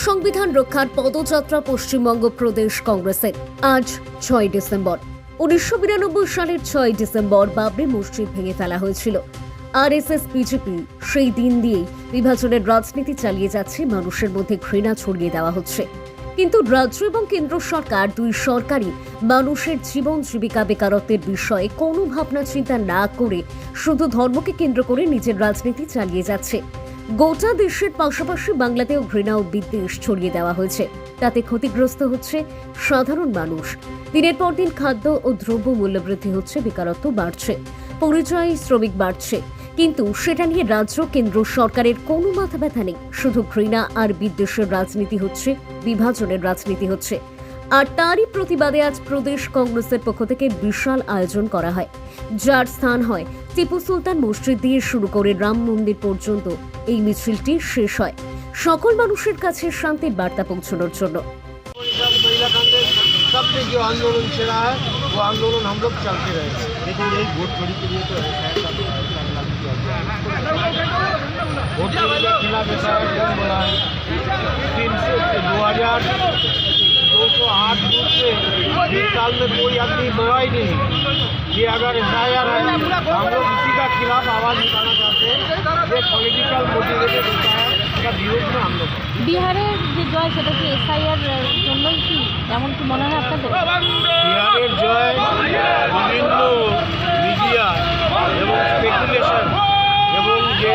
সংবিধান রক্ষার পদযাত্রা পশ্চিমবঙ্গ প্রদেশ কংগ্রেসের আজ ৬ ডিসেম্বর। ১৯৯২ সালের ৬ ডিসেম্বর বাবরি মসজিদ ভেঙে ফেলা হয়েছিল। আরএসএস বিজেপি সেই দিন দিয়েই বিভাজনের রাজনীতি চালিয়ে যাচ্ছে, মানুষের মধ্যে ঘৃণা ছড়িয়ে দেওয়া হচ্ছে। কিন্তু রাজ্য এবং কেন্দ্র সরকার দুই সরকারই মানুষের জীবন জীবিকা বেকারত্বের বিষয়ে কোনো ভাবনা চিন্তা না করে শুধু ধর্মকে কেন্দ্র করে নিজের রাজনীতি চালিয়ে যাচ্ছে। গোটা দেশের পাশাপাশি বাংলাতেও ঘৃণা ও বিদ্বেষ ছড়িয়ে দেওয়া হয়েছে। তাতে ক্ষতিগ্রস্ত হচ্ছে সাধারণ মানুষ। দিনের পর দিন খাদ্য ও দ্রব্য মূল্যবৃদ্ধি হচ্ছে, বেকারত্ব বাড়ছে, পরিযায়ী শ্রমিক বাড়ছে। কিন্তু সেটা নিয়ে রাজ্য কেন্দ্র সরকারের কোনো মাথা ব্যথা নেই। শুধু ঘৃণা আর বিদ্বেষের রাজনীতি হচ্ছে, বিভাজনের রাজনীতি হচ্ছে। আর তারই প্রতিবাদে আজ প্রদেশ কংগ্রেসের পক্ষ থেকে বিশাল আয়োজন করা হয়, যার স্থান হয় টিপু সুলতান মসজিদ দিয়ে শুরু করে রাম মন্দির পর্যন্ত। এই মিছিলটি শেষ হয় সকল মানুষের কাছে শান্তির বার্তা পৌঁছানোর জন্য। महिला कांग्रेस सब ने जो आंदोलन छेड़ा है वो आंदोलन हम लोग चलते रहे। लेकिन यही वोट चोरी के लिए तो वोट चोरी के खिलाफ ऐसा जंग बना है। 2208 बूथ से 20 साल में कोई आदमी बड़ा ही नहीं। ये अगर एफआईआर है, हम लोग इसी का खिलाफ आवाज़ उठाना चाहते हैं। ये पॉलिटिकल मोटिवेटेड होता है, इसका विरोध में हम लोग। বিহারের যে জয় সেটা কি এসআইআর জন্যই কি এমন কি মনে হয় আপনাদের? বিহারের জয় বিভিন্ন মিডিয়া এবং স্পেকুলেশন এবং যে